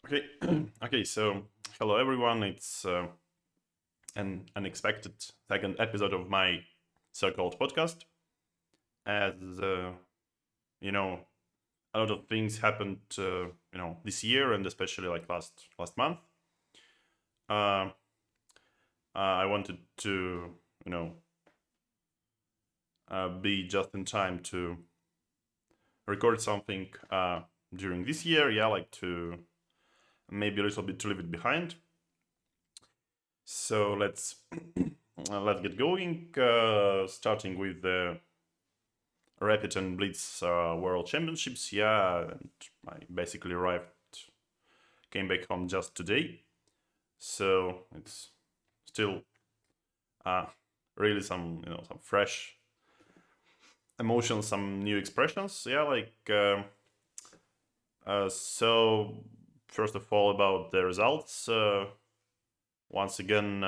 Okay, okay. So hello everyone. It's an unexpected second episode of my so-called podcast. As you know, a lot of things happened, this year and especially like last month. Uh, I wanted to, you know, be just in time to record something during this year. Yeah, like to maybe a little bit to leave it behind. So let's get going. Starting with the Rapid and Blitz World Championships. Yeah, and I basically came back home just today. So it's still uh, really some fresh emotions, some new expressions. Yeah, so first of all about the results. Once again,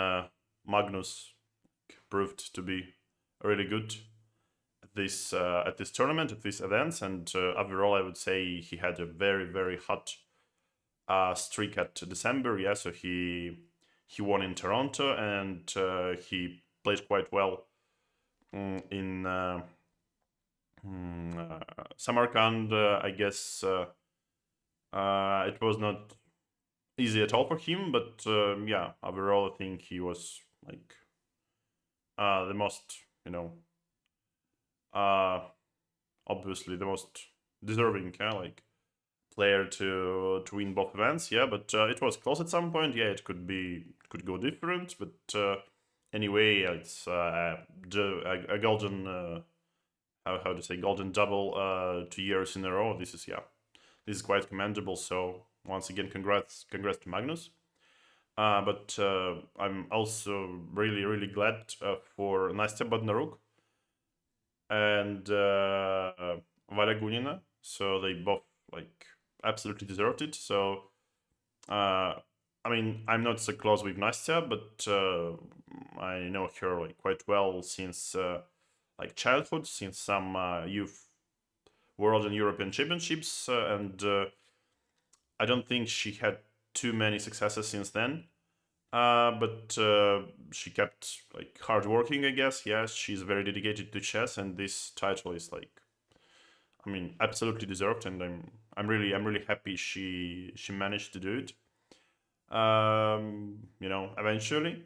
Magnus proved to be really good at this tournament, at these events, and overall, I would say he had a very hot streak at December. Yeah, so he won in Toronto, and he played quite well in Samarkand. I guess it was not easy at all for him, but yeah, overall, I think he was like the most, uh, obviously the most deserving, like player to win both events. Yeah, but it was close at some point. Yeah, it could go different, but anyway, it's a golden how to say golden double 2 years in a row. This is quite commendable. So once again, congrats to Magnus. But I'm also really glad for Nastya Bodnaruk and Valia Gunina. So they both like absolutely deserved it. So I mean, I'm not so close with Nastya, but I know her like quite well since like childhood, since some youth world and European championships, and I don't think she had too many successes since then. But she kept like hard working, I guess. Yes, she's very dedicated to chess, and this title is like, I mean, absolutely deserved. And I'm really happy she managed to do it. Eventually,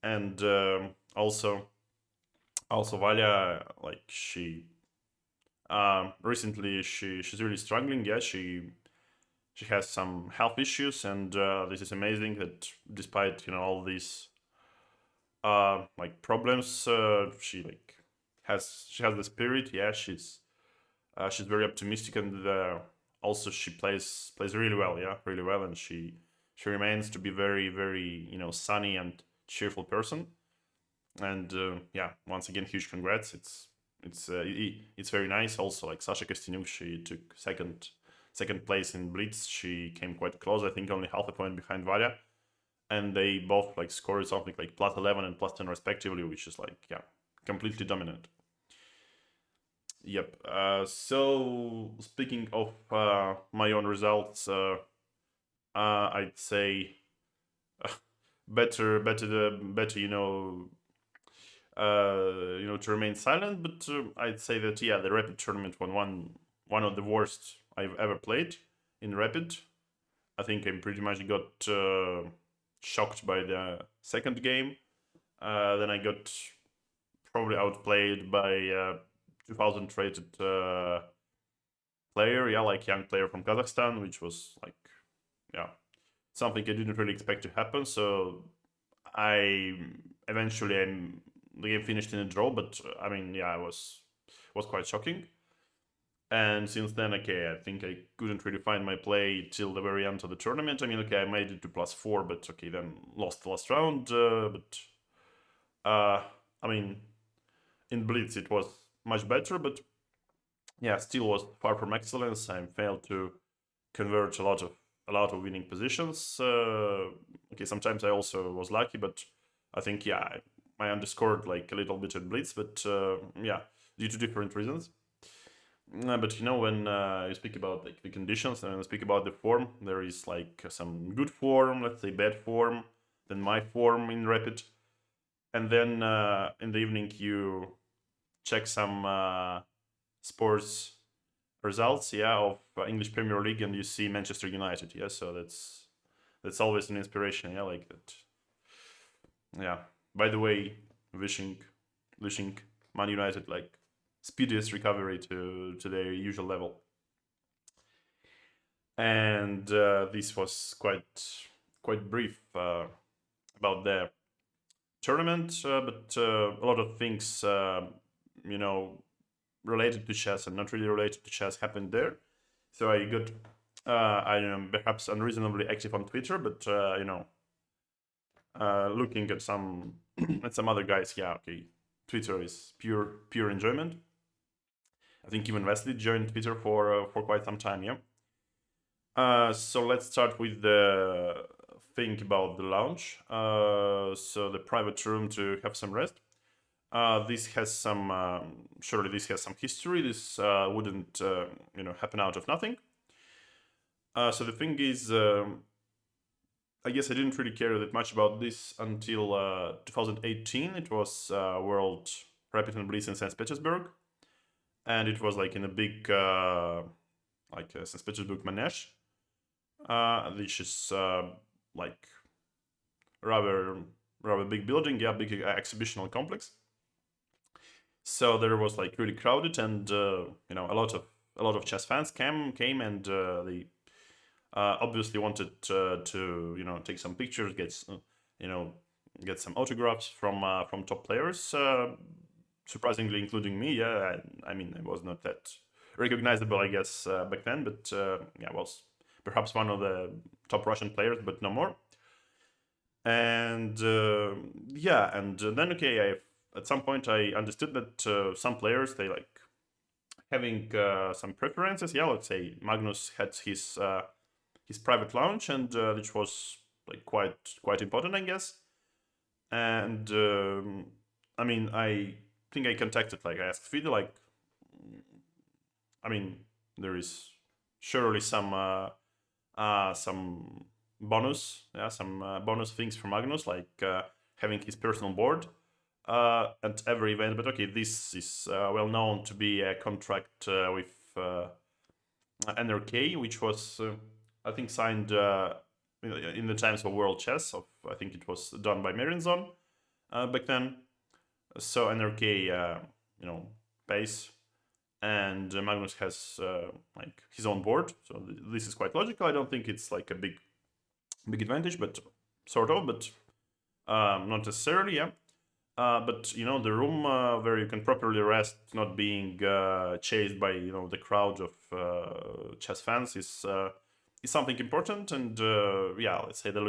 and also Valia, like recently she's really struggling. Yeah, she has some health issues, and this is amazing that despite all these like problems, she has the spirit. Yeah, she's very optimistic, and also she plays really well. Yeah, really well, and she remains to be very sunny and cheerful person. And yeah, once again, huge congrats. It's very nice. Also, like Sasha Kostyniuk, she took second place in Blitz. She came quite close. I think only half a point behind Valia, and they both like scored something like plus 11 and plus 10 respectively, which is like, yeah, completely dominant. Yep. So speaking of my own results, I'd say better to remain silent. But I'd say that, yeah, the Rapid tournament one of the worst I've ever played in Rapid. I think I pretty much got shocked by the second game. Then I got probably outplayed by 2000 rated player, yeah, like young player from Kazakhstan, which was like, yeah, something I didn't really expect to happen. So I eventually the game finished in a draw, but I mean, yeah, it was quite shocking. And since then, okay, I think I couldn't really find my play till the very end of the tournament. I mean, okay, I made it to +4, but okay, then lost the last round. But I mean, in Blitz it was much better, but yeah, still was far from excellence. I failed to convert a lot of winning positions. Okay, sometimes I also was lucky, but I think, yeah, I underscored like a little bit at Blitz, but yeah, due to different reasons. But when you speak about like the conditions and speak about the form, there is like some good form, let's say bad form, then my form in rapid, and then in the evening you check some sports results, of English Premier League, and you see Manchester United, so that's always an inspiration, like that. Yeah. By the way, wishing Man United like speediest recovery to their usual level. And this was quite brief about the tournament, but a lot of things, you know, related to chess and not really related to chess happened there. So I got, I am perhaps unreasonably active on Twitter, but looking at some at some other guys, okay, Twitter is pure enjoyment. I think even Wesley joined Twitter for quite some time, yeah. So let's start with the thing about the launch. So the private room to have some rest. This has some surely this has some history. This wouldn't happen out of nothing. So the thing is, I guess I didn't really care that much about this until 2018. It was World Rapid and Blitz in St. Petersburg, and it was like in a big St. Petersburg Manege, which is like rather big building, big exhibitional complex. So there was like really crowded, and a lot of chess fans came, and they obviously wanted to take some pictures, get some autographs from top players. Surprisingly, including me. Yeah, I mean, I was not that recognizable, I guess, back then, but I was perhaps one of the top Russian players, but no more. And and then at some point I understood that some players, they like having some preferences. Yeah, let's say Magnus had his private lounge, and which was like quite important, I guess. And I mean, I think I contacted, like, I asked Fide, like, I mean, there is surely some bonus, some bonus things for Magnus, like having his personal board at every event. But okay, this is well known to be a contract with NRK, which was I think signed in the times of World Chess. I think it was done by Merinzon back then. So NRK, pays, and Magnus has like his own board. So this is quite logical. I don't think it's like a big advantage, but sort of, but not necessarily. Yeah. But the room where you can properly rest, not being chased by the crowd of chess fans, is something important. And let's say the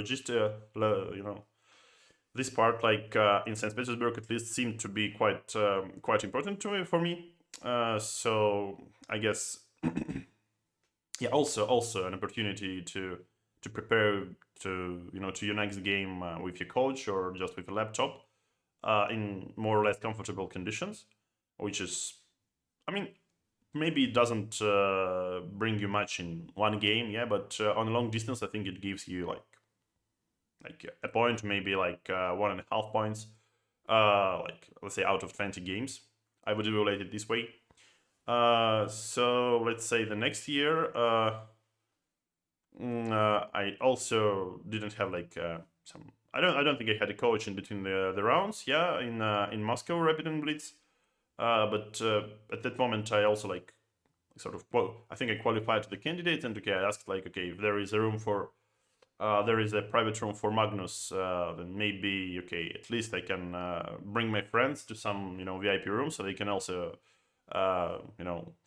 this part, like in St. Petersburg at least, seemed to be quite important for me. So I guess also an opportunity to prepare to your next game with your coach or just with a laptop in more or less comfortable conditions, which is, I mean, maybe it doesn't bring you much in one game, but on a long distance, I think it gives you like a point, maybe like 1.5 points, like let's say out of 20 games. I would evaluate it this way. So let's say the next year, I also didn't have like some. I don't think I had a coach in between the rounds. Yeah, in Moscow Rapid and Blitz, but at that moment I also like sort of I think I qualified to the candidates, and I asked like, okay, if there is a room for there is a private room for Magnus, then maybe okay, at least I can bring my friends to some VIP room, so they can also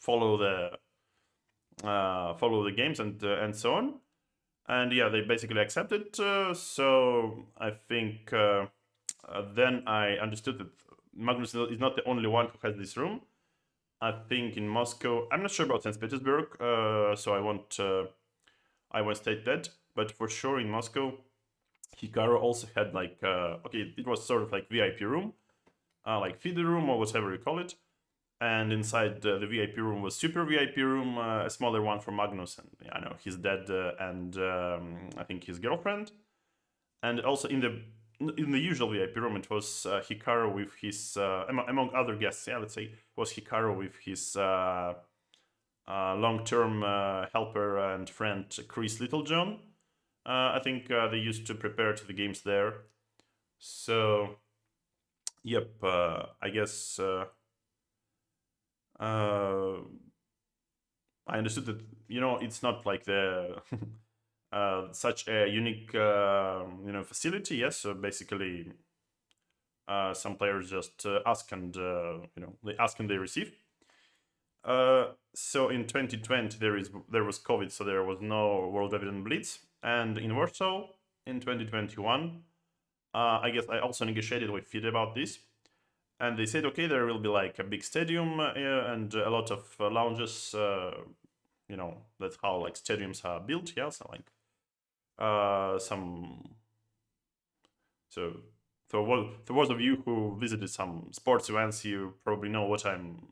follow the games and so on. And yeah, they basically accepted. So I think then I understood that Magnus is not the only one who has this room. I think in Moscow, I'm not sure about St. Petersburg, so I won't state that. But for sure in Moscow, Hikaru also had like it was sort of like VIP room, like feeder room or whatever you call it. and inside the VIP room was super VIP room, a smaller one for Magnus, and I know his dad and I think his girlfriend, and also in the usual VIP room it was Hikaru with his among other guests, yeah, let's say, was Hikaru with his long-term helper and friend Chris Littlejohn. I think they used to prepare to the games there. So, yep, I guess I understood that it's not like the such a unique facility. Yes, so basically some players just ask and they ask and they receive. So in 2020 there was COVID, so there was no World Rapid and Blitz, and in Warsaw in 2021, I guess I also negotiated with FIDE about this, and they said, okay, there will be like a big stadium and a lot of lounges. That's how like stadiums are built. Yeah, so like some. So for those of you who visited some sports events, you probably know what I'm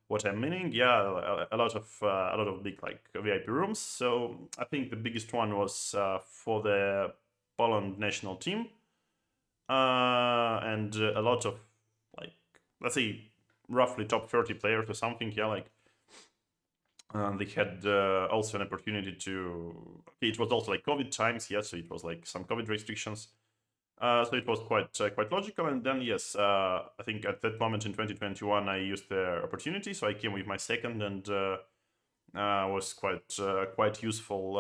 what I'm meaning. Yeah, a lot of big like VIP rooms. So I think the biggest one was for the Poland national team, and a lot of like, let's say, roughly top 30 players or something. Yeah, like they had also an opportunity to. Okay, it was also like COVID times. Yeah, so it was like some COVID restrictions. So it was quite logical. And then yes, I think at that moment in 2021 I used the opportunity, so I came with my second and was quite useful,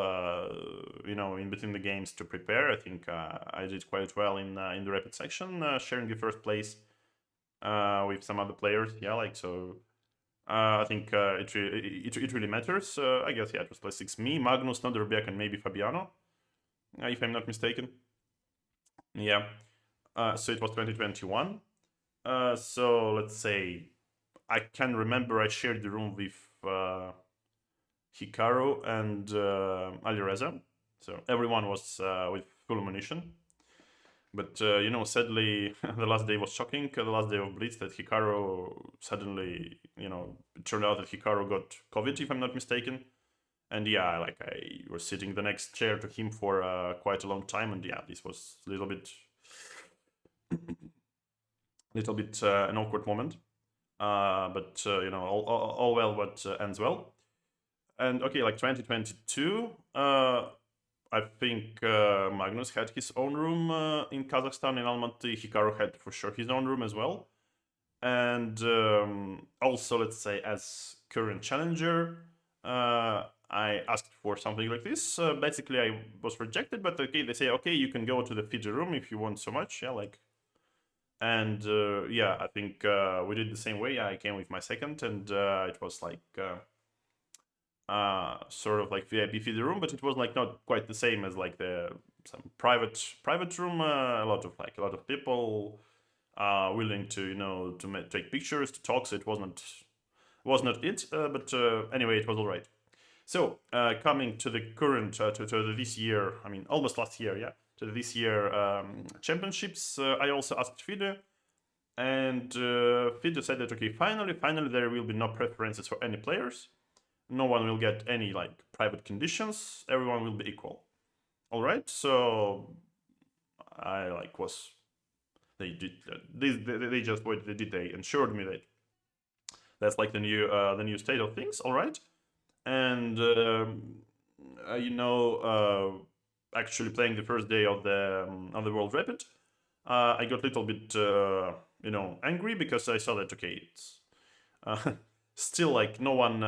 in between the games to prepare. I think I did quite well in the rapid section, sharing the first place with some other players. Yeah, like so. I think it really matters. I guess yeah, it was plus 6 me, Magnus, Nodorbeck, and maybe Fabiano, if I'm not mistaken. Yeah. So it was 2021. So let's say I can remember I shared the room with Hikaru and Alireza. So everyone was with full ammunition. But sadly, the last day was shocking. The last day of Blitz, that Hikaru suddenly, it turned out that Hikaru got COVID, if I'm not mistaken. And yeah, like I was sitting the next chair to him for quite a long time, and yeah, this was a little bit an awkward moment. But all well what ends well. And okay, like 2022, I think Magnus had his own room in Kazakhstan, in Almaty. Hikaru had for sure his own room as well. And also, let's say, as current challenger, I asked for something like this. Basically, I was rejected, but okay, they say, okay, you can go to the feeder room if you want so much. Yeah, like. And yeah, I think we did the same way. I came with my second, and it was like sort of like VIP feeder room, but it was like not quite the same as like some private room. A lot of people willing to take pictures, to talk. So it was not it, but anyway, it was all right. So coming to the current to this year, I mean almost last year, yeah, to this year championships, I also asked FIDE, and FIDE said that okay, finally there will be no preferences for any players. No one will get any like private conditions. Everyone will be equal. All right. So I like was they did they just what they did, they ensured me that that's like the new state of things. All right. And actually playing the first day of the World Rapid, I got a little bit angry because I saw that okay, it's still like no one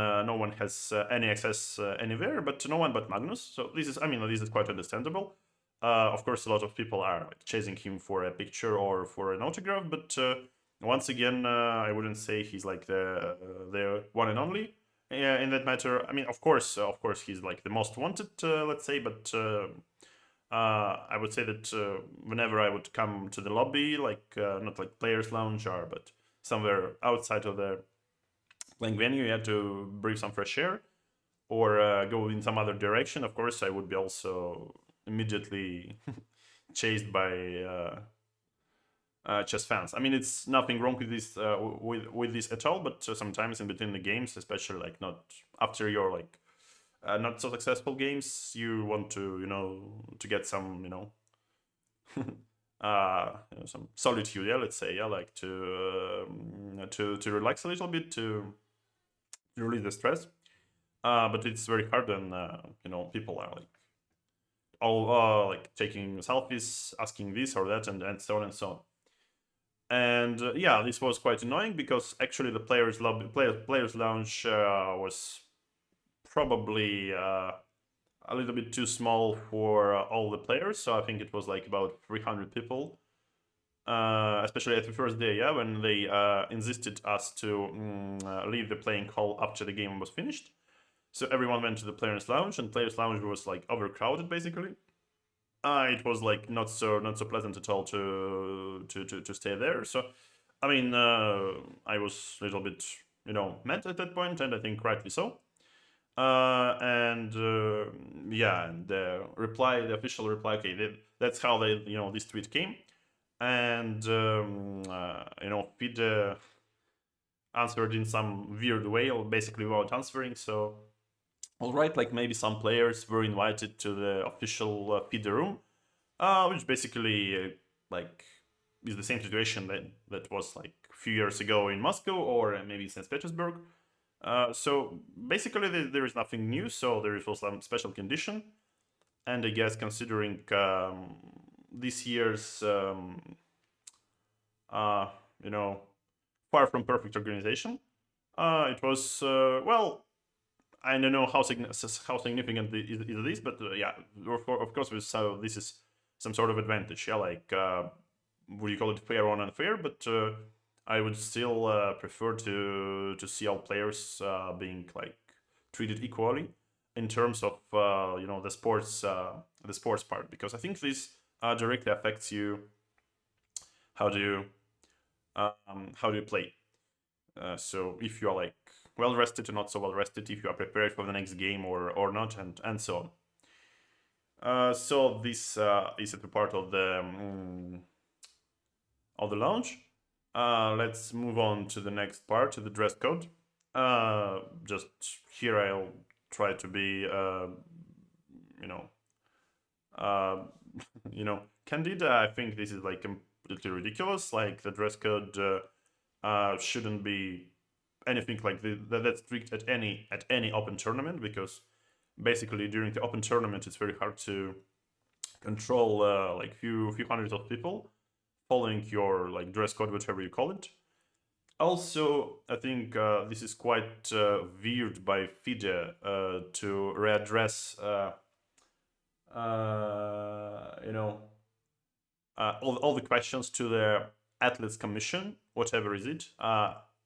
has any access anywhere, but no one but Magnus. So this is quite understandable. Of course, a lot of people are like chasing him for a picture or for an autograph, but once again, I wouldn't say he's like the one and only. In that matter, I mean, of course, he's like the most wanted, let's say, but I would say that whenever I would come to the lobby, like not like players' lounge, but somewhere outside of the playing venue, you had to breathe some fresh air or go in some other direction. Of course, I would be also immediately chased by chess fans. I mean, it's nothing wrong with this with this at all, but sometimes in between the games, especially like not after your like not so successful games, you want to to get some some solitude, yeah, let's say, yeah, like to relax a little bit, to release the stress. But it's very hard when people are like all like taking selfies, asking this or that, and so on and so on. And yeah, this was quite annoying because actually the players lounge was probably a little bit too small for all the players. So I think it was like about 300 people, especially at the first day, yeah, when they insisted us to leave the playing hall after the game was finished. So everyone went to the players lounge, and players lounge was like overcrowded basically. It was like not so pleasant at all to stay there. So I mean, I was a little bit mad at that point, and I think rightly so. And yeah, and the official reply, okay, that's how this tweet came, and Feed answered in some weird way, or basically without answering. So, all right, like maybe some players were invited to the official Feed room, which basically like is the same situation that was like a few years ago in Moscow or maybe St. Petersburg. So basically, there is nothing new. So there was some special condition, and I guess considering this year's, you know, far from perfect organization, it was well. I don't know how significant is this, but yeah, of course, this is some sort of advantage. Yeah, like would you call it fair or unfair? But I would still prefer to see all players being like treated equally in terms of the sports part, because I think this directly affects you. How do you play? So if you are like well rested or not so well rested, if you are prepared for the next game or not, and so on. So this is a part of the launch. Let's move on to the next part, to the dress code. Just here I'll try to be, uh, candid. I think this is like completely ridiculous. Like the dress code shouldn't be anything like that's strict at any open tournament, because basically during the open tournament it's very hard to control like few hundreds of people following your like dress code, whatever you call it. Also, I think this is quite weird by FIDE to readdress all the questions to the Athletes Commission, whatever is it.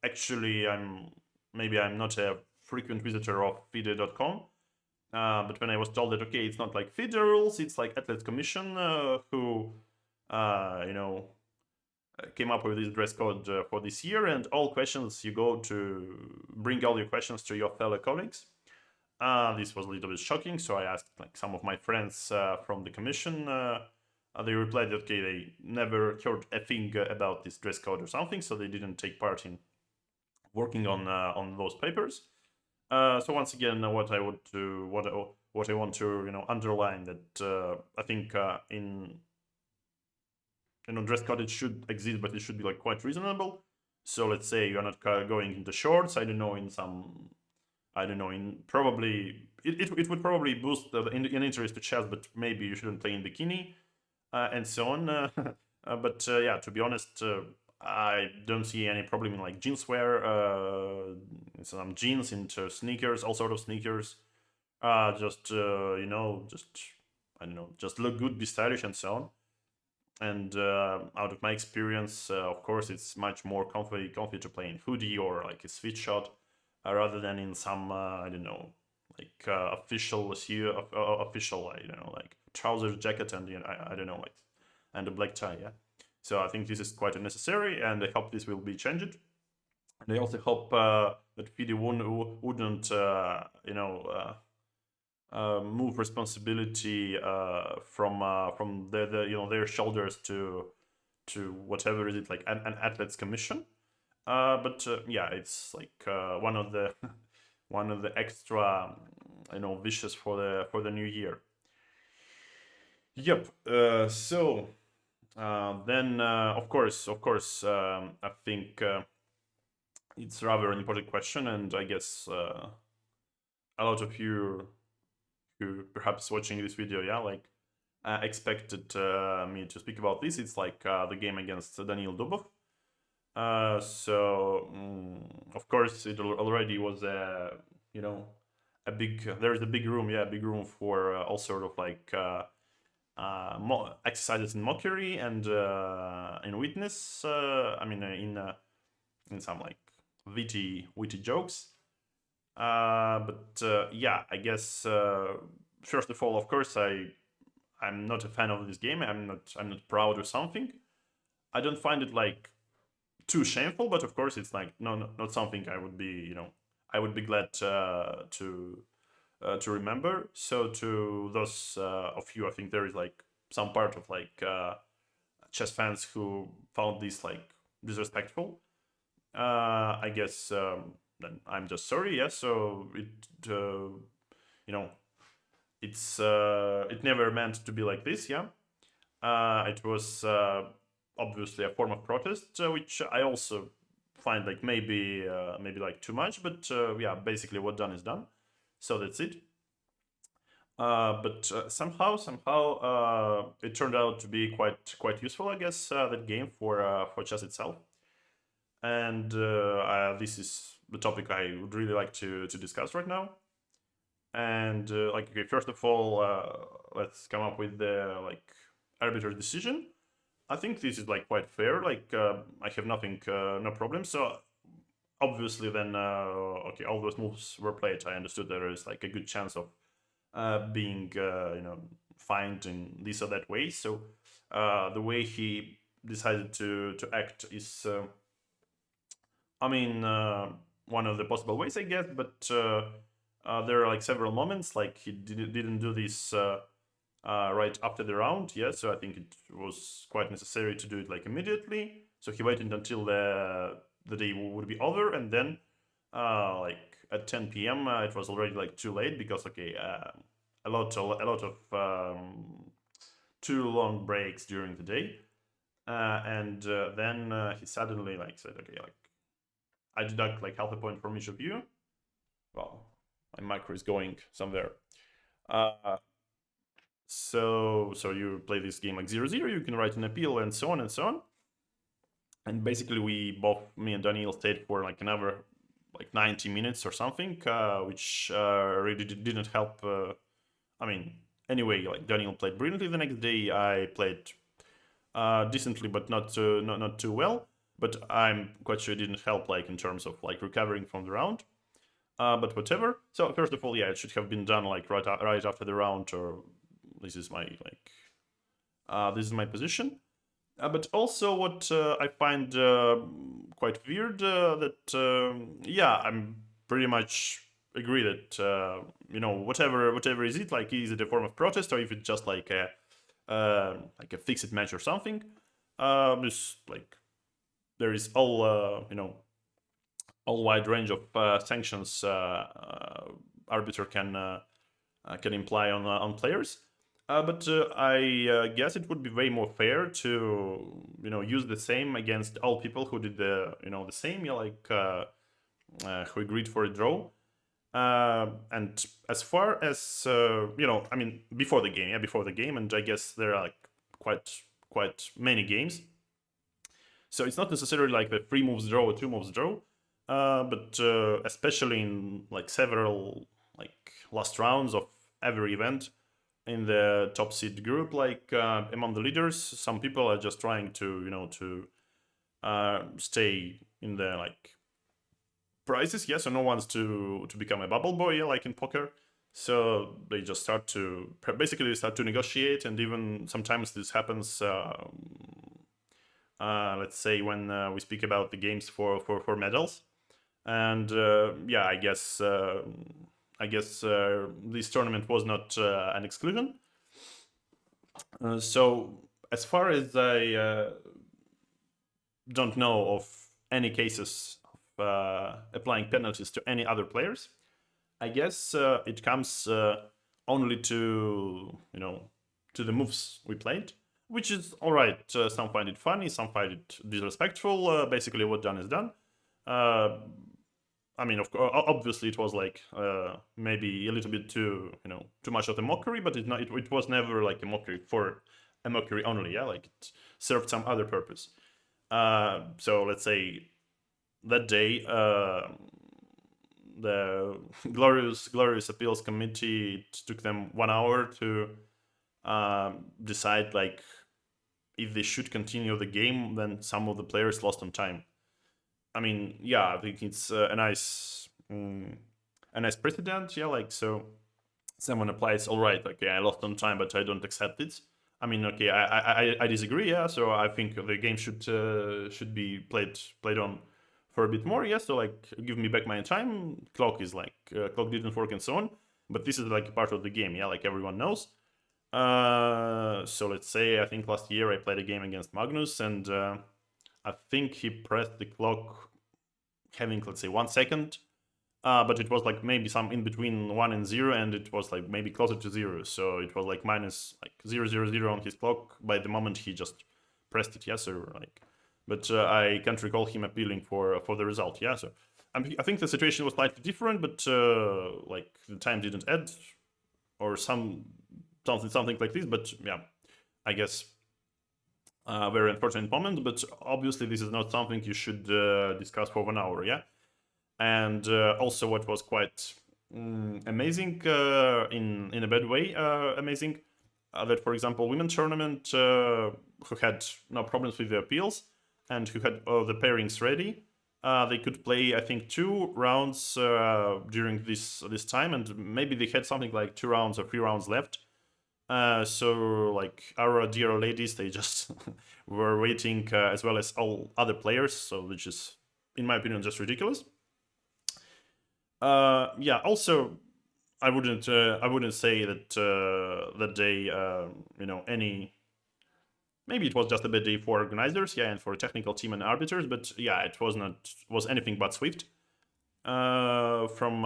Actually, I'm not a frequent visitor of FIDE.com, but when I was told that okay, it's not like FIDE rules, it's like Athletes Commission who came up with this dress code for this year, and all questions you go to bring all your questions to your fellow colleagues. This was a little bit shocking, so I asked like some of my friends from the commission. They replied that okay, they never heard a thing about this dress code or something, so they didn't take part in working on those papers. So once again, what I want to underline that I think in dress code it should exist, but it should be like quite reasonable. So let's say you're not going into shorts. I don't know, in probably it would probably boost an interest to chess, but maybe you shouldn't play in bikini and so on. But yeah, to be honest, I don't see any problem in like jeans wear, some jeans into sneakers, all sort of sneakers. Just I don't know, just look good, be stylish, and so on. And out of my experience, of course, it's much more comfy to play in hoodie or like a sweat shot rather than in some I don't know, like official I don't know, like trousers, jacket, and I don't know, like, and a black tie. Yeah. So I think this is quite unnecessary, and I hope this will be changed. And I also hope that FIDE wouldn't move responsibility from their shoulders to whatever is it, like an athlete's commission. But yeah, it's like one of the one of the extra wishes for the new year. Yep. So then, of course, I think it's rather an important question, and I guess a lot of you who perhaps watching this video, yeah, like expected me to speak about this. It's like the game against Daniil Dubov. Of course, it already was a big. There's a big room, yeah, big room for all sort of like exercises in mockery and in witness. I mean, in some like witty jokes. But yeah, I guess first of all, of course, I'm not a fan of this game. I'm not proud or something. I don't find it like too shameful, but of course, it's like not something I would be I would be glad to remember. So to those of you, I think there is like some part of like chess fans who found this like disrespectful. I guess then I'm just sorry. Yeah. So you know it never meant to be like this. Yeah. It was obviously a form of protest, which I also find like maybe like too much. But yeah, basically what done is done. So that's it. But somehow, it turned out to be quite useful, I guess, that game for chess itself. And this is the topic I would really like to discuss right now. And like, okay, first of all, let's come up with the like arbiter decision. I think this is like quite fair. Like, I have nothing, no problem. So obviously, then okay, all those moves were played. I understood there is like a good chance of being fined in this or that way. So the way he decided to act is, I mean, one of the possible ways, I guess. But there are like several moments, like he didn't do this right after the round. Yeah, so I think it was quite necessary to do it like immediately. So he waited until the day would be over, and then like at 10 p.m. It was already like too late because okay, a lot of too long breaks during the day, and then he suddenly like said, okay, like I deduct like half a point from each of you. Well, my micro is going somewhere. Uh, so you play this game like 0-0. You can write an appeal and so on and so on. And basically, we both, me and Daniel, stayed for like another like 90 minutes or something, which really didn't help. I mean, anyway, like Daniel played brilliantly the next day. I played decently, but not too well. But I'm quite sure it didn't help, like in terms of like recovering from the round. But whatever. So first of all, yeah, it should have been done like right after the round, or this is my this is my position. But also, what I find quite weird that yeah, I'm pretty much agree that whatever is it, like, is it a form of protest or if it's just like a fixed match or something. This like there is all wide range of sanctions arbiter can imply on players. But I guess it would be way more fair to use the same against all people who did the same, yeah, like who agreed for a draw. And as far as I mean, before the game, and I guess there are like quite many games. So it's not necessarily like the 3 moves draw or 2 moves draw, but especially in like several like last rounds of every event in the top seed group, like among the leaders, some people are just trying to stay in the like prizes. Yeah, so no one's to become a bubble boy, yeah, like in poker. So they just start to negotiate, and even sometimes this happens. Let's say when we speak about the games for medals, and yeah, I guess this tournament was not an exclusion. So as far as I don't know of any cases of applying penalties to any other players. I guess it comes only to to the moves we played, which is all right. Some find it funny, some find it disrespectful. Basically, what done is done. I mean, of course, obviously, it was like maybe a little bit too much of a mockery, but it was never like a mockery for a mockery only. Yeah, like it served some other purpose. So let's say that day, the glorious appeals committee, it took them 1 hour to decide like if they should continue the game. Then some of the players lost on time. I mean, yeah, I think it's a nice precedent. Yeah, like so, someone applies. All right, okay, I lost on time, but I don't accept it. I mean, okay, I disagree. Yeah, so I think the game should be played on for a bit more. Yeah, so like give me back my time. Clock is like clock didn't work and so on. But this is like part of the game. Yeah, like everyone knows. So let's say I think last year I played a game against Magnus and. I think he pressed the clock having, let's say, 1 second, but it was like maybe some in between 1 and 0, and it was like maybe closer to 0. So it was like minus like 000 on his clock by the moment he just pressed it. Yeah, so like, but I can't recall him appealing for the result. Yeah, so I think the situation was slightly different, but like the time didn't add or something like this. But yeah, I guess. Very unfortunate moment, but obviously this is not something you should discuss for 1 hour, yeah? And also what was quite amazing, in a bad way, amazing, that, for example, women's tournament, who had no problems with the appeals, and who had the pairings ready, they could play, I think, 2 rounds during this time, and maybe they had something like 2 rounds or 3 rounds left. So like our dear ladies, they just were waiting as well as all other players, so which is, in my opinion, just ridiculous. Yeah. Also, I wouldn't say that that day any. Maybe it was just a bad day for organizers, yeah, and for technical team and arbiters, but yeah, it was anything but swift from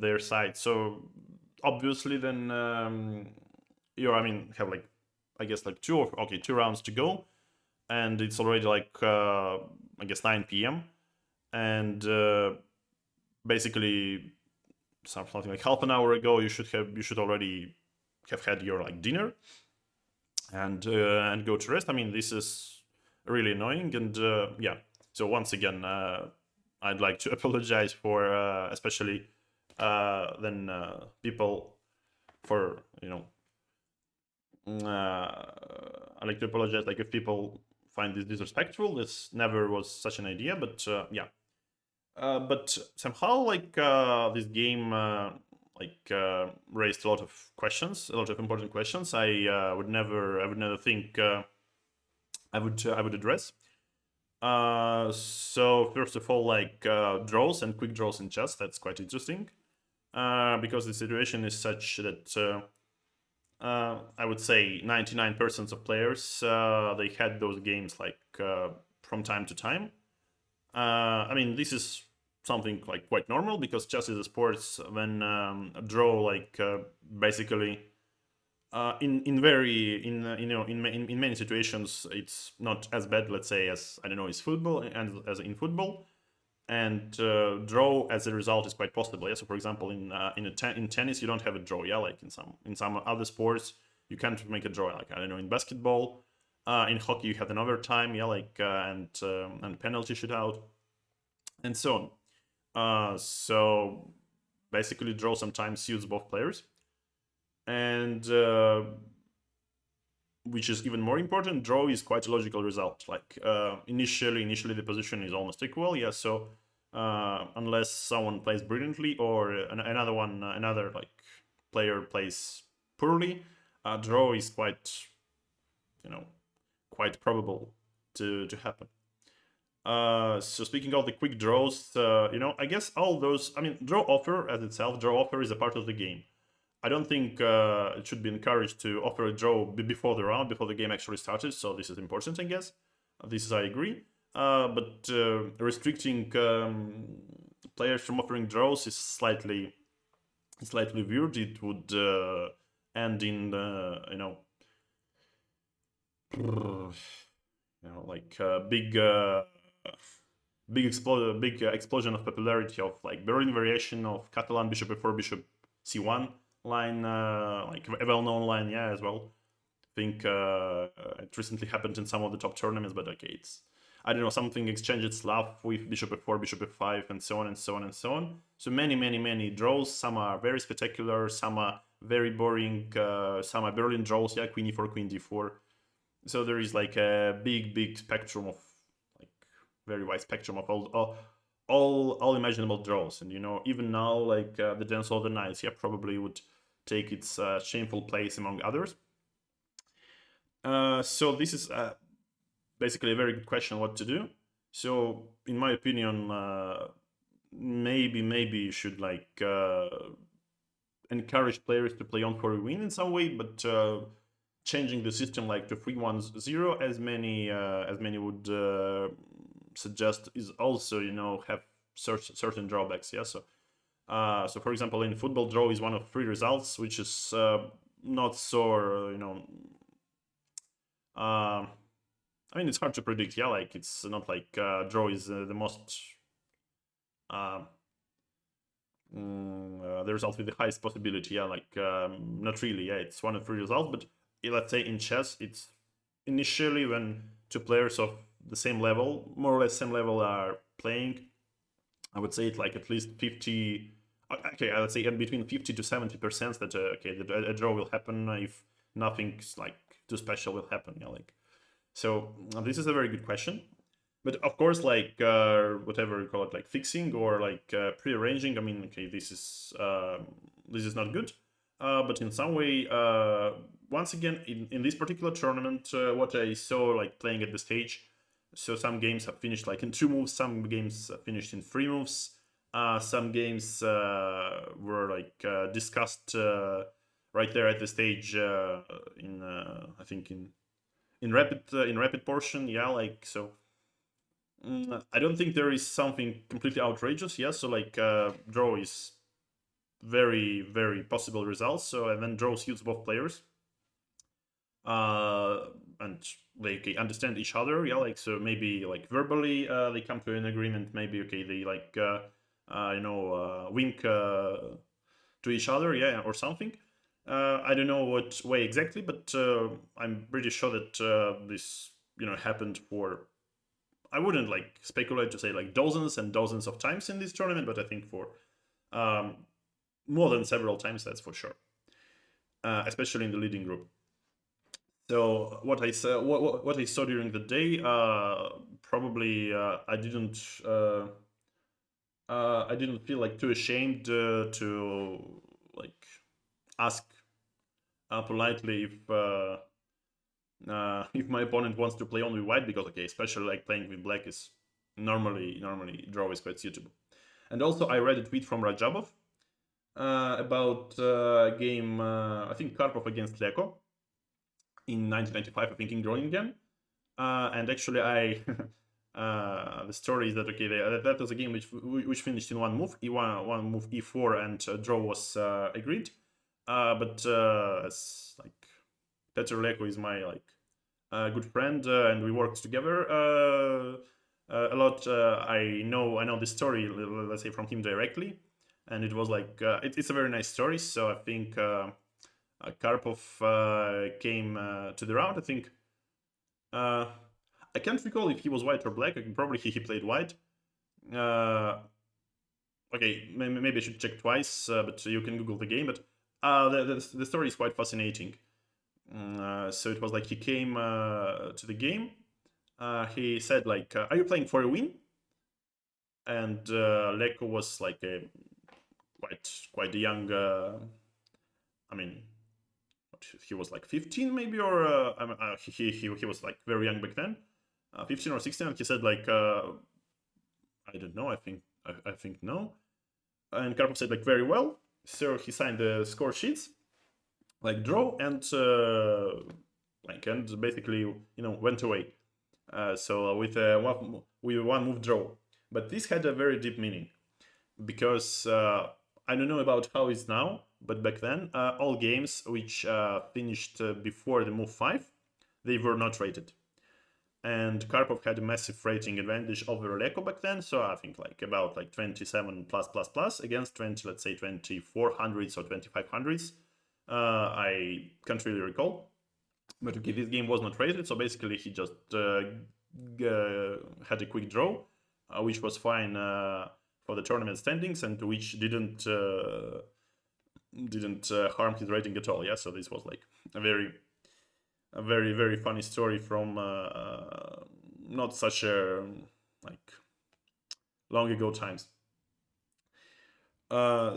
their side. So obviously, then I mean, have like, I guess like 2 rounds to go, and it's already like I guess 9 p.m. and basically something like half an hour ago, you should already have had your like dinner and go to rest. I mean, this is really annoying, and yeah. So once again, I'd like to apologize for especially then people for I like to apologize, like if people find this disrespectful. This never was such an idea, but yeah. But somehow, like this game, raised a lot of questions, a lot of important questions. I would never think I would address. So first of all, like draws and quick draws in chess, that's quite interesting. Because the situation is such that I would say 99% of players they had those games like from time to time. I mean, this is something like quite normal because chess is a sport when a draw like basically in many situations it's not as bad, let's say, as I don't know is football and as in football, and draw as a result is quite possible. Yeah, so for example, in tennis you don't have a draw. Yeah, like in some other sports you can't make a draw. Like I don't know, in basketball, in hockey you have an overtime. Yeah, like and penalty shootout, and so on. So basically, draw sometimes suits both players, and which is even more important, draw is quite a logical result. Like initially the position is almost equal. Yeah, so unless someone plays brilliantly or another like player plays poorly, draw is quite quite probable to happen. So speaking of the quick draws, I guess all those. I mean, draw offer as itself, draw offer is a part of the game. I don't think it should be encouraged to offer a draw before the round, before the game actually started. So this is important, I guess. This I agree. But restricting players from offering draws is slightly weird. It would end in like big explosion of popularity of like Berlin variation of Catalan bishop f4 bishop c1 line, like a well-known line, yeah, as well. I think it recently happened in some of the top tournaments, but okay, it's, I don't know, something exchanged Slav with bishop f4, bishop f5, and so on and so on and so on. So many draws. Some are very spectacular, some are very boring, some are Berlin draws, yeah, queen e4, queen d4. So there is like a big spectrum of, like, very wide spectrum of all imaginable draws. And even now, like the Dance of the Knights, yeah, probably would take its shameful place among others. So this is basically a very good question what to do. So in my opinion, maybe you should like encourage players to play on for a win in some way, but changing the system like to 3-1-0, as many would suggest, is also have certain drawbacks. Yeah, so for example, in football, draw is one of 3 results, which is not so I mean, it's hard to predict. Yeah, like it's not like draw is the most the result with the highest possibility. Yeah, like not really. Yeah, it's one of 3 results, but let's say in chess, it's initially when 2 players of the same level, more or less same level, are playing. I would say it's like at least 50. Okay, let's say between 50 to 70% that a draw will happen if nothing's like too special will happen. Yeah, like. So this is a very good question, but of course, like whatever you call it, like fixing or like prearranging. I mean, okay, this is not good, but in some way, once again, in this particular tournament, what I saw like playing at the stage, so some games have finished like in 2 moves, some games finished in 3 moves, some games were like discussed right there at the stage in I think in rapid portion. Yeah, like so I don't think there is something completely outrageous. Yeah, so like draw is very possible results. So, and then draw suits both players and they understand each other. Yeah, like so maybe like verbally they come to an agreement. Maybe okay, they like wink to each other, yeah, or something. I don't know what way exactly, but I'm pretty sure that this happened for, I wouldn't like speculate to say like dozens and dozens of times in this tournament, but I think for more than several times, that's for sure, especially in the leading group. So what I saw, what I saw during the day, probably I didn't feel like too ashamed to like ask politely if my opponent wants to play only white, because okay, especially like playing with black is normally draw is quite suitable. And also I read a tweet from Rajabov about a game, I think Karpov against Leko in 1995, I think in Groningen. And actually I the story is that okay, that was a game which finished in 1 move, one move e4, and draw was agreed. But as like Petr Leko is my like good friend, and we worked together a lot. I know the story, let's say, from him directly, and it was like it's a very nice story. So I think Karpov came to the round. I think I can't recall if he was white or black. Probably he played white. Okay, maybe I should check twice, but you can Google the game. But the story is quite fascinating. So it was like he came to the game. He said like, "Are you playing for a win?" And Leko was like a quite a young. I mean, he was like 15 maybe, or he was like very young back then, 15 or 16. And he said like, "I don't know. I think no." And Karpov said like, "Very well." So he signed the score sheets, like draw, and and basically went away. So with one move draw. But this had a very deep meaning because I don't know about how it's now, but back then all games which finished before the move 5, they were not rated. And Karpov had a massive rating advantage over Leko back then, so I think like about like 27 plus plus plus against 20, let's say 2400s or 2500s. I can't really recall. But okay, this game was not rated, so basically he just had a quick draw, which was fine for the tournament standings and which didn't harm his rating at all. Yeah, so this was like a very funny story from not such a like long ago times.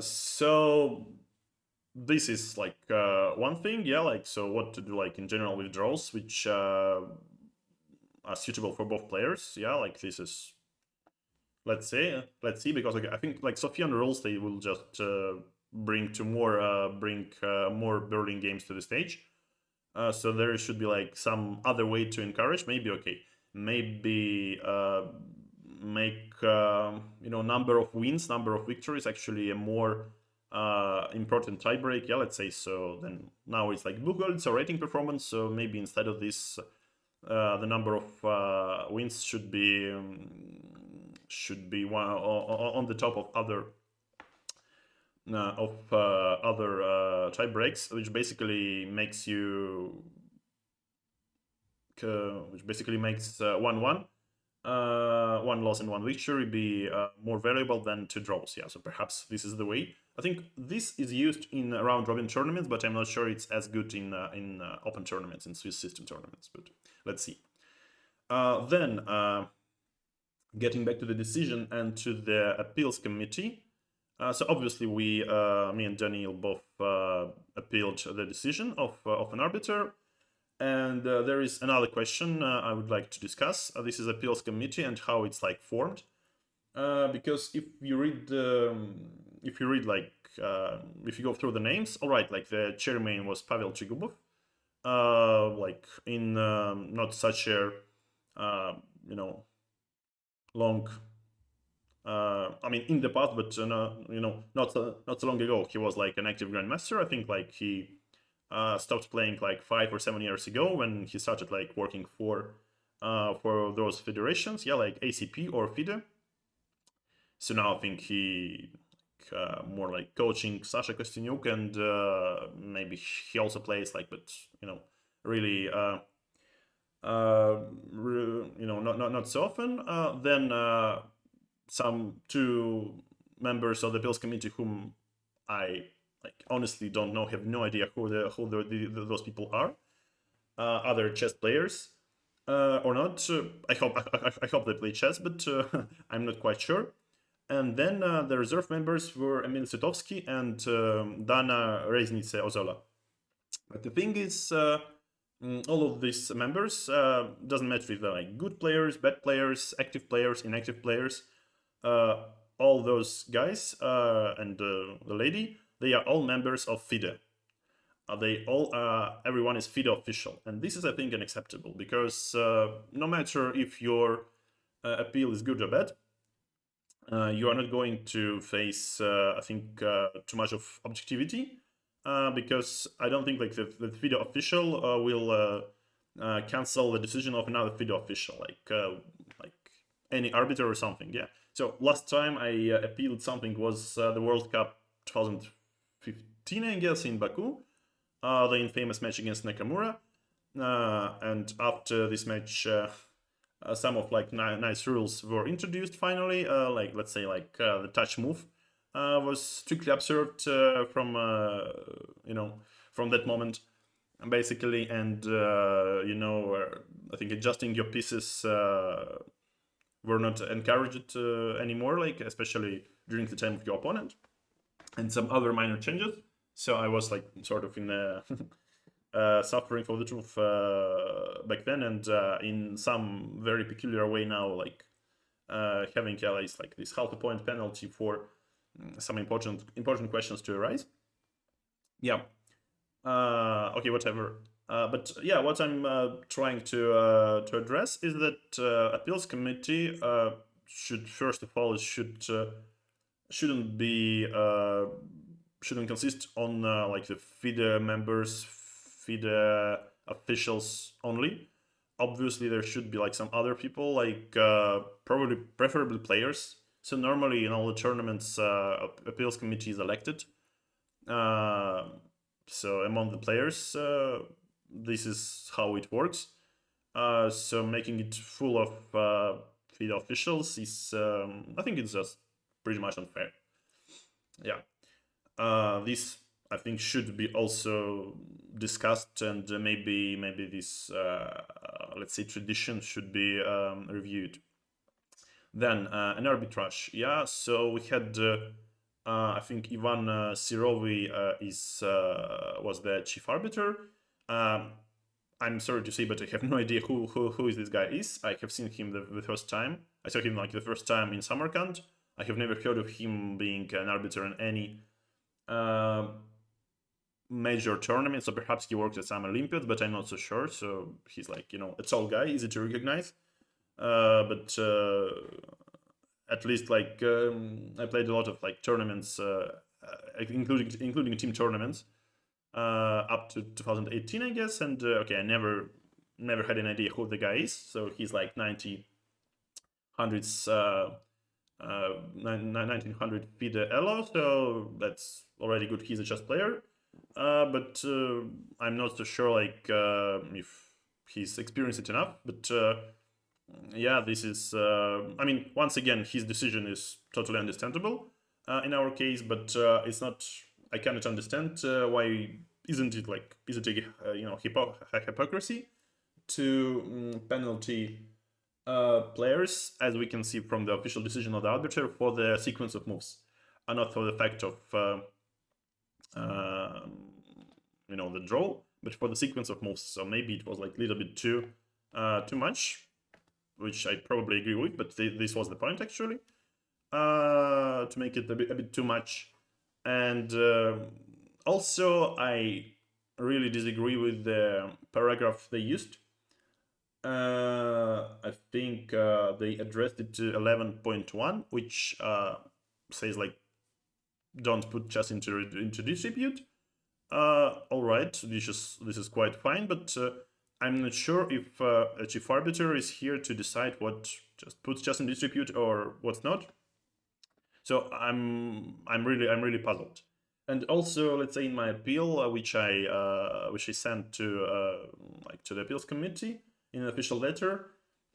So this is like one thing, yeah. Like, so what to do, like in general with draws, which are suitable for both players, yeah. Like this is, let's see, because like, I think like Sophian rules they will just bring more Berlin games to the stage. So there should be like some other way to encourage. Maybe okay, maybe make number of wins, number of victories actually a more important tiebreak. Yeah, let's say so. Then now it's like Buchholz or rating performance. So maybe instead of this, the number of wins should be one on the top of other tie breaks, which basically makes 1-1, one loss and one victory be more valuable than two draws. Yeah, so perhaps this is the way. I think this is used in round robin tournaments, but I'm not sure it's as good in open tournaments, in Swiss system tournaments. But let's see. Then getting back to the decision and to the appeals committee. So obviously me and Daniel both appealed the decision of an arbiter. And there is another question I would like to discuss. This is appeals committee and how it's like formed. Because if you read if you go through the names, all right, like the chairman was Pavel Chigubov. Like in not such a long. I mean, in the past, but not so long ago, he was like an active grandmaster. I think like he stopped playing like 5 or 7 years ago when he started like working for those federations. Yeah, like ACP or FIDE. So now I think he more like coaching Sasha Kostyniuk, and maybe he also plays like, but really. Not so often. Then some two members of the Bills committee whom I like honestly don't know, have no idea who those people are. Other chess players or not? I hope they play chess, but I'm not quite sure. And then the reserve members were Emil Sutovsky and Dana Reznice Ozola. But the thing is, all of these members doesn't matter if they're like good players, bad players, active players, inactive players. All those guys and the lady, they are all members of FIDE. Everyone is FIDE official, and this is, I think, unacceptable because no matter if your appeal is good or bad, you are not going to face, I think, too much of objectivity. Because I don't think like the FIDE official will cancel the decision of another FIDE official, like any arbiter or something. Yeah. So last time I appealed something was the World Cup 2015, I guess, in Baku, the infamous match against Nakamura. And after this match, some of like nice rules were introduced finally. Like let's say like the touch move was strictly observed from from that moment, basically, and I think adjusting your pieces were not encouraged anymore, like especially during the time of your opponent, and some other minor changes. So I was like sort of in suffering for the truth back then, and in some very peculiar way now, like having at least like this half a point penalty for some important questions to arise. Yeah. Okay, whatever. But yeah, what I'm trying to address is that appeals committee should first of all shouldn't be shouldn't consist on like the FIDE members, FIDE officials only. Obviously, there should be like some other people, like probably preferably players. So normally in all the tournaments, appeals committee is elected. So among the players, this is how it works. So making it full of FIDE officials is, I think it's just pretty much unfair. Yeah. This I think should be also discussed, and maybe this let's say tradition should be reviewed. Then an arbitrage. Yeah. So we had. I think Ivan Sirovi was the chief arbiter. I'm sorry to say, but I have no idea who is this guy is. I have seen him the first time. I saw him like the first time in Samarkand. I have never heard of him being an arbiter in any major tournament. So perhaps he works at some Olympiads, but I'm not so sure. So he's like, a tall guy, easy to recognize. But at least like I played a lot of like tournaments, including team tournaments, up to 2018, I guess. And okay, I never had an idea who the guy is. So he's like 1900 FIDE Elo, so that's already good. He's a chess player, but I'm not so sure like if he's experienced enough. But yeah, this is. I mean, once again, his decision is totally understandable in our case, but it's not. I cannot understand why isn't it like is it a hypocrisy to penalty players, as we can see from the official decision of the arbiter, for the sequence of moves, and not for the fact of the draw, but for the sequence of moves. So maybe it was like a little bit too much, which I probably agree with, but this was the point actually, to make it a bit too much. And also I really disagree with the paragraph they used. I think they addressed it to 11.1, which says like, don't put chess into distribute. All right, this is quite fine, but I'm not sure if a chief arbiter is here to decide what just puts chess in distribute or what's not. So I'm really puzzled. And also, let's say in my appeal, which I sent to the appeals committee in an official letter,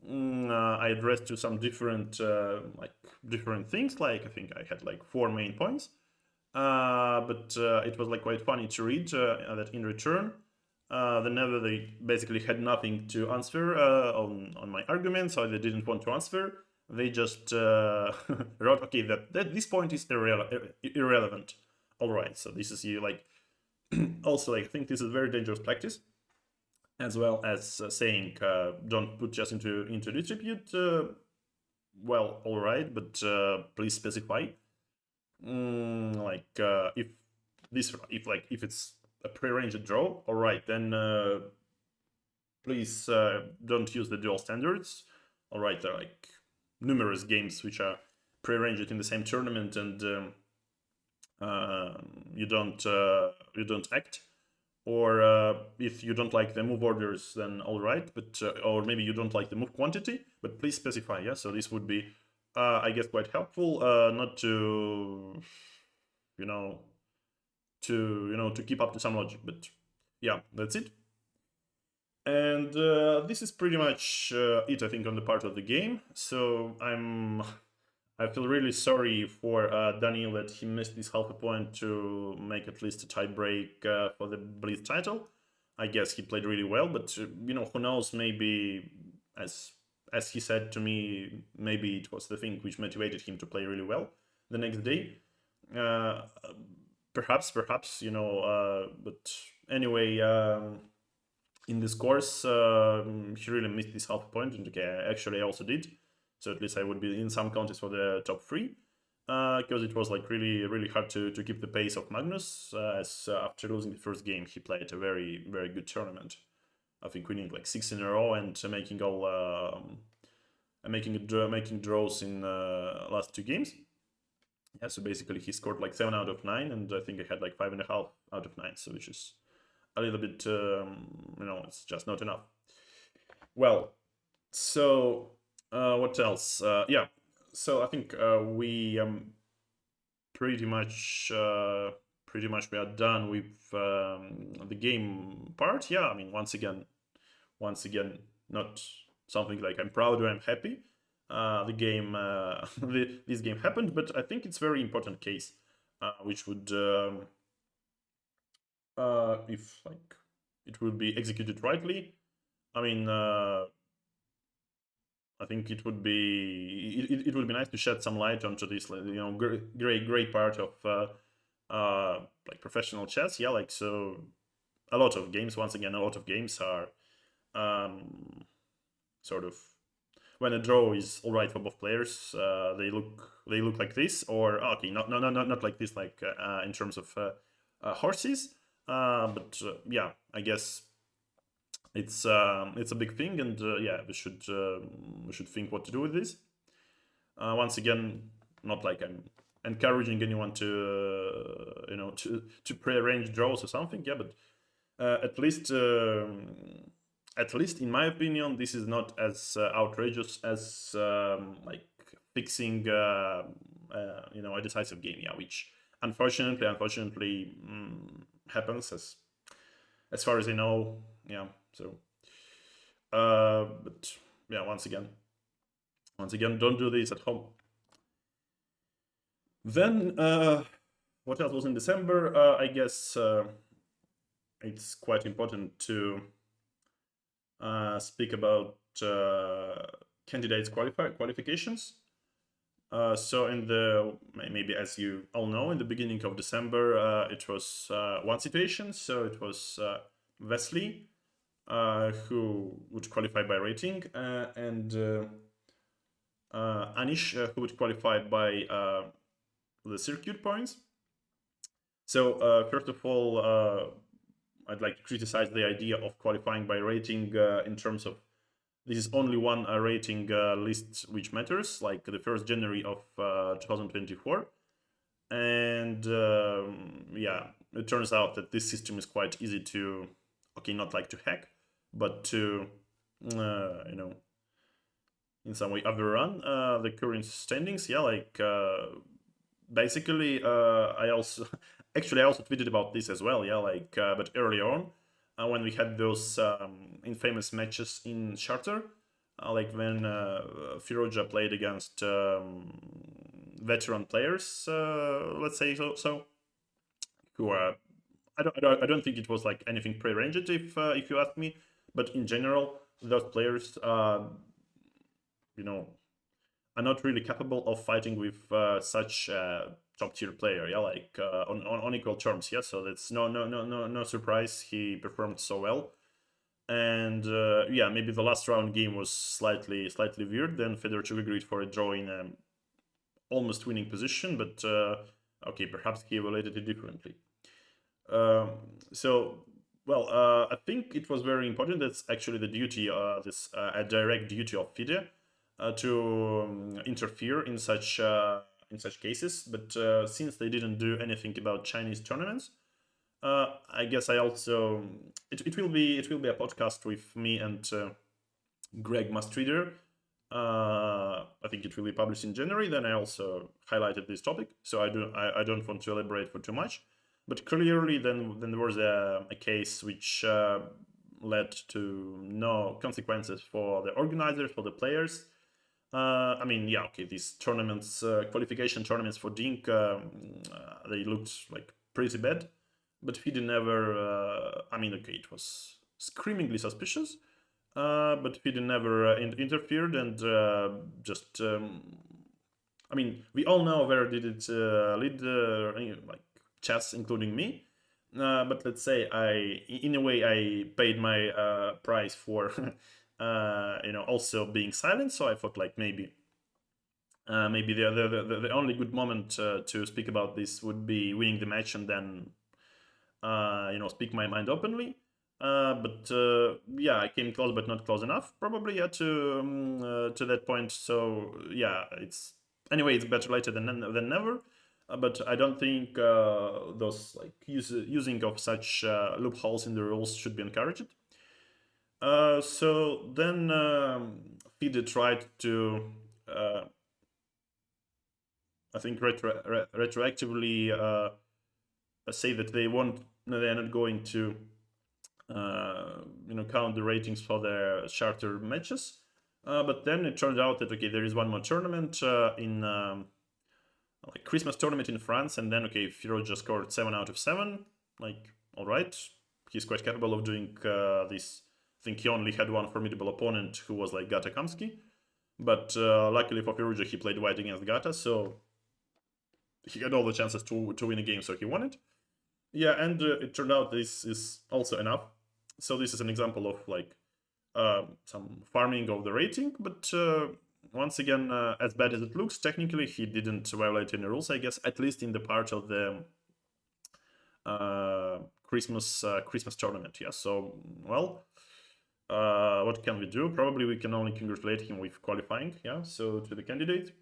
I addressed to some different different things. Like I think I had like 4 main points, but it was like quite funny to read that in return, they basically had nothing to answer on my arguments, so they didn't want to answer. They just wrote, okay, that this point is irrelevant. All right, so this is you like. Also, like, I think this is very dangerous practice, as well as saying don't put chess into distribute. Well, all right, but please specify. If it's a prearranged draw, all right, then please don't use the dual standards. All right, there are like numerous games which are prearranged in the same tournament, and you don't act. Or if you don't like the move orders, then all right, but or maybe you don't like the move quantity, but please specify. Yeah, so this would be, I guess, quite helpful. Not to, to keep up to some logic, but yeah, that's it. And this is pretty much it, I think, on the part of the game. So I feel really sorry for Daniel that he missed this half a point to make at least a tie break for the Blitz title. I guess he played really well, but who knows? Maybe, as he said to me, maybe it was the thing which motivated him to play really well the next day. Perhaps, but anyway, in this course, he really missed this half a point, and okay, actually I also did. So at least I would be in some contests for the top 3. because it was like really hard to keep the pace of Magnus. As after losing the first game, he played a very good tournament. I think winning like 6 in a row and making all making draws in last 2 games. Yeah, so basically he scored like 7 out of 9, and I think I had like 5.5 out of 9, so which is a little bit, it's just not enough. Well, so what else? Yeah, so I think we pretty much we are done with the game part. Yeah, I mean, once again, not something like I'm proud or I'm happy. The game, this game happened, but I think it's very important case, which would, if like it would be executed rightly. I mean, I think it would be it would be nice to shed some light onto this, great part of like professional chess. Yeah, like so, a lot of games. Once again, a lot of games are sort of when a draw is all right for both players. They look like this, or okay, not like this, like in terms of horses. But yeah, I guess it's a big thing, and yeah, we should think what to do with this. Once again, not like I'm encouraging anyone to to prearrange draws or something. Yeah, but at least in my opinion, this is not as outrageous as like fixing a decisive game. Yeah, which unfortunately happens as far as I know. Yeah, so but yeah, once again, don't do this at home. Then what else was in December? I guess it's quite important to speak about candidates qualifications. So in maybe as you all know, in the beginning of December, it was one situation. So it was Wesley, who would qualify by rating, and Anish, who would qualify by the circuit points. So first of all, I'd like to criticize the idea of qualifying by rating in terms of this is only one rating list which matters, like the 1st January of 2024. And yeah, it turns out that this system is quite easy to, okay, not like to hack, but to, in some way overrun the current standings. Yeah, like basically, I also actually I also tweeted about this as well. Yeah, like but early on, when we had those infamous matches in Charter, like when Firoja played against veteran players, let's say so, who are I don't think it was like anything prearranged if you ask me, but in general, those players are not really capable of fighting with such top tier player. Yeah, like on equal terms. Yeah, so that's no surprise he performed so well. And yeah, maybe the last round game was slightly weird. Then Fedorchuk agreed for a draw in almost winning position, but okay, perhaps he evaluated it differently. So, well, I think it was very important. That's actually the duty, a direct duty of FIDE to interfere in such cases. But since they didn't do anything about Chinese tournaments, I guess I also it will be a podcast with me and Greg Mastreader. I think it will be published in January. Then I also highlighted this topic, so I don't want to elaborate for too much. But clearly, then there was a case which led to no consequences for the organizers, for the players. I mean, yeah, okay, these tournaments, qualification tournaments for Dink, they looked like pretty bad. But FIDE never, I mean, okay, it was screamingly suspicious, but FIDE never interfered and just, I mean, we all know where did it lead, like chess, including me. But let's say in a way, I paid my price for, also being silent. So I thought like maybe Maybe the only good moment to speak about this would be winning the match and then speak my mind openly. But yeah, I came close, but not close enough. Probably yeah to that point. So yeah, it's better later than never. But I don't think those like using of such loopholes in the rules should be encouraged. So then FIDE tried to, I think, retroactively say that they're not going to, count the ratings for their charter matches. But then it turned out that okay, there is one more tournament in like Christmas tournament in France, and then okay, Firo just scored 7 out of 7. Like, all right, he's quite capable of doing this. I think he only had one formidable opponent who was like Gata Kamsky, but luckily for Perugia, he played white against Gata, so he had all the chances to win a game, so he won it. Yeah, and it turned out this is also enough. So this is an example of like some farming of the rating, but once again, as bad as it looks, technically he didn't violate any rules, I guess, at least in the part of the Christmas tournament. Yeah, so well, what can we do? Probably we can only congratulate him with qualifying. Yeah, so to the candidate.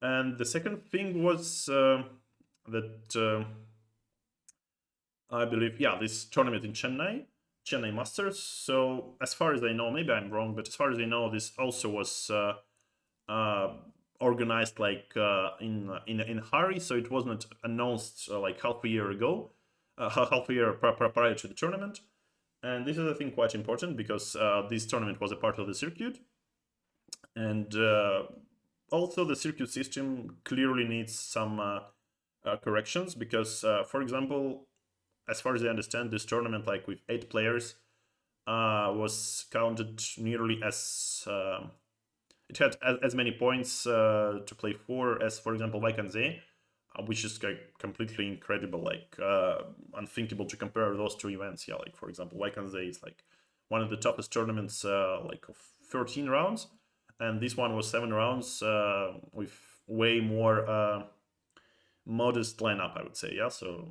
And the second thing was that I believe, yeah, this tournament in Chennai Masters. So as far as I know, maybe I'm wrong, but as far as I know, this also was organized like in a hurry, so it wasn't announced like half a year ago, half a year prior to the tournament. And this is, I think, quite important because this tournament was a part of the circuit, and also the circuit system clearly needs some corrections because, for example, as far as I understand, this tournament, like with 8 players, was counted nearly as it had as many points to play for as, for example, Vaikanze, which is like completely incredible, like unthinkable to compare those two events. Yeah, like for example, Vaikanze is like one of the toughest tournaments, like of 13 rounds, and this one was 7 rounds with way more modest lineup, I would say. Yeah, so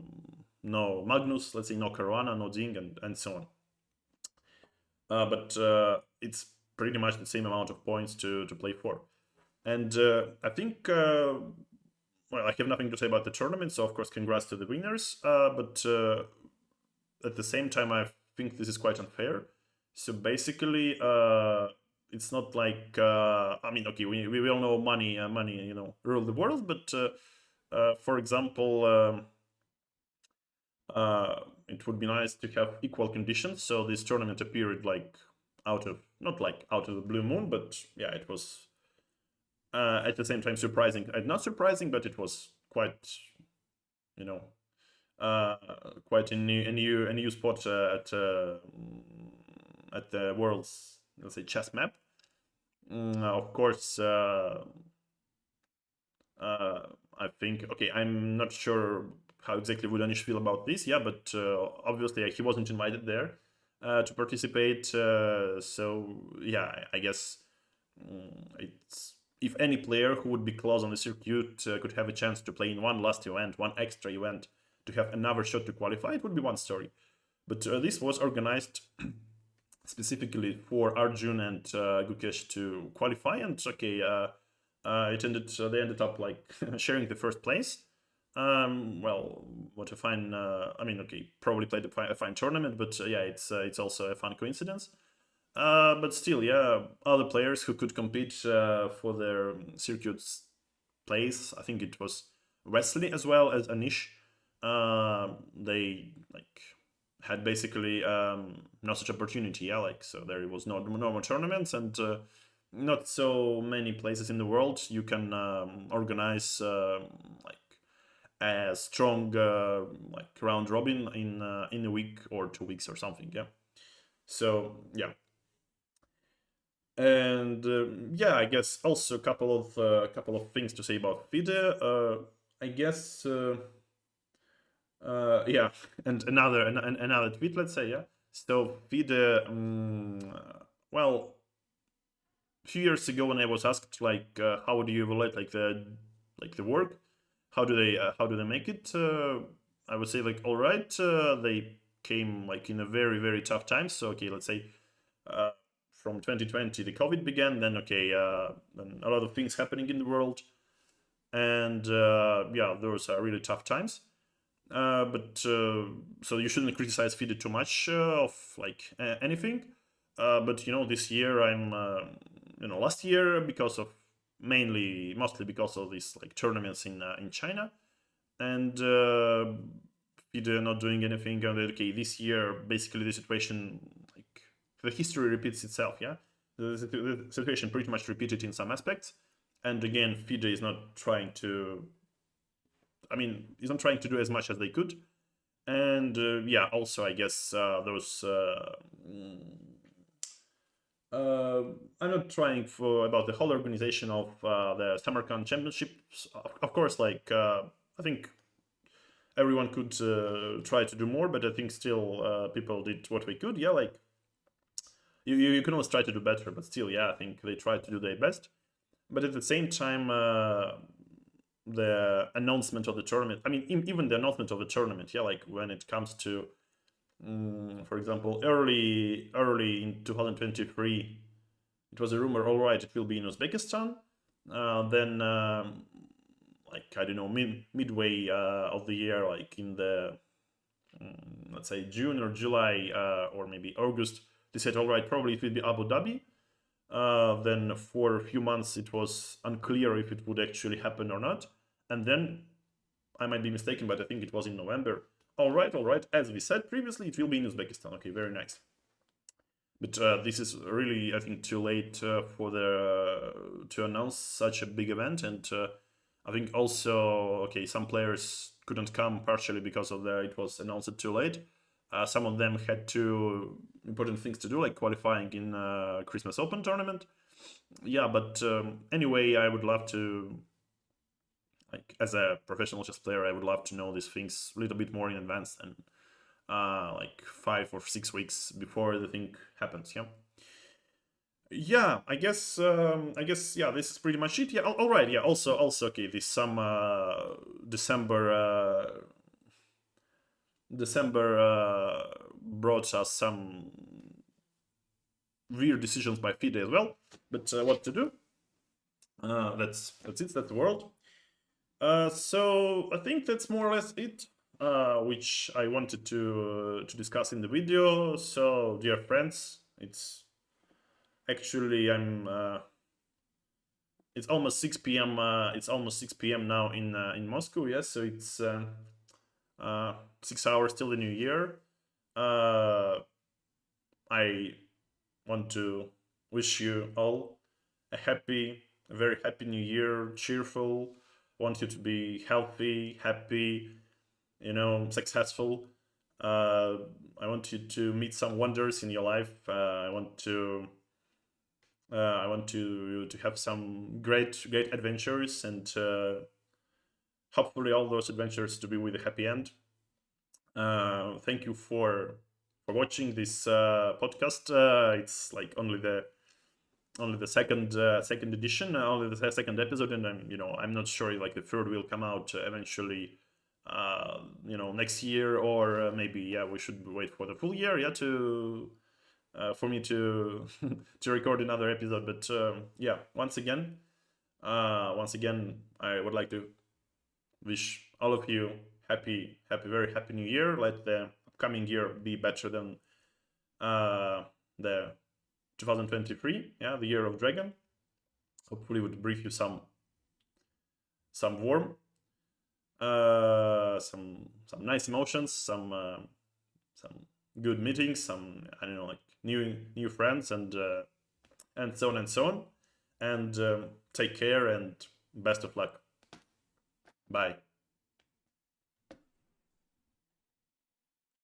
no Magnus, let's say no Caruana, no Ding, and so on. But it's pretty much the same amount of points to play for. And I think, well, I have nothing to say about the tournament, so of course, congrats to the winners. But at the same time, I think this is quite unfair. So basically, it's not like, I mean, okay, we all know money, rule the world, but for example, it would be nice to have equal conditions. So this tournament appeared like not like out of the blue moon, but yeah, it was at the same time surprising. Not surprising, but it was quite, quite a new spot at the world's, let's say, chess map. Of course, I think, okay, I'm not sure how exactly would Anish feel about this, yeah, but obviously he wasn't invited there to participate, so yeah, I guess it's, if any player who would be close on the circuit could have a chance to play in one last event, one extra event, to have another shot to qualify, it would be one story. But this was organized specifically for Arjun and Gukesh to qualify, and okay, they ended up like sharing the first place. Well, what a fine, I mean, okay, probably played a fine tournament, but yeah, it's also a fun coincidence. But still, yeah, other players who could compete for their circuit's place, I think it was Wesley as well as Anish. They like had basically no such opportunity, yeah, like, so there was no more tournaments, and not so many places in the world you can organize like a strong like round robin in a week or 2 weeks or something. Yeah, so yeah, and yeah, I guess also a couple of things to say about FIDE. I guess yeah, and another tweet, let's say. Yeah, so FIDE, well, few years ago when I was asked like how do you evaluate like the work, how do they make it, I would say like all right, they came like in a very very tough times. So okay, let's say uh, from 2020 the COVID began, then okay, then a lot of things happening in the world, and yeah, those are really tough times. But so you shouldn't criticize FIDE too much of like anything. But you know, this year last year because of mostly because of these like tournaments in China, and FIDE not doing anything. And okay, this year basically the situation, like the history repeats itself. Yeah, the situation pretty much repeated in some aspects, and again, FIDE is not trying to. I mean, is not trying to do as much as they could, and yeah, also I guess those. Uh, I'm not trying for about the whole organization of the Samarkand championships. Of course, like I think everyone could try to do more, but I think still people did what we could. Yeah, like you can always try to do better, but still, yeah, I think they tried to do their best. But at the same time, the announcement of the tournament. I mean, even the announcement of the tournament. Yeah, like when it comes to, for example, early in 2023, it was a rumor. All right, it will be in Uzbekistan. Then, like I don't know, midway of the year, like in the let's say June or July or maybe August, they said, all right, probably it will be Abu Dhabi. Then for a few months it was unclear if it would actually happen or not. And then I might be mistaken, but I think it was in November. All right. As we said previously, it will be in Uzbekistan. Okay, very nice. But this is really, I think, too late for to announce such a big event. And I think also, okay, some players couldn't come partially because of it was announced too late. Some of them had two important things to do, like qualifying in Christmas Open tournament. Yeah, but anyway, I would love to, like, as a professional chess player, I would love to know these things a little bit more in advance than like 5 or 6 weeks before the thing happens. Yeah. Yeah, I guess yeah, this is pretty much it. Yeah, all right. Yeah, also okay, this some December brought us some weird decisions by FIDE as well. But what to do? That's it. That's the world. So I think that's more or less it, which I wanted to discuss in the video. So, dear friends, it's actually it's almost 6 p.m. It's almost 6 p.m. now in Moscow. Yes, so it's 6 hours till the new year. I want to wish you all a very happy new year, cheerful. Want you to be healthy, happy, successful. I want you to meet some wonders in your life. I want to have some great adventures, and hopefully all those adventures to be with a happy end. Thank you for watching this podcast. It's like only the second edition, only the second episode, and I'm not sure like the third will come out eventually. Next year, or maybe we should wait for the full year, to for me to to record another episode. But once again, I would like to wish all of you very happy new year. Let the upcoming year be better than the 2023, the year of dragon. Hopefully would bring you some warm, some nice emotions, some good meetings, some, I don't know, like new friends, and so on and so on. And take care and best of luck. Bye.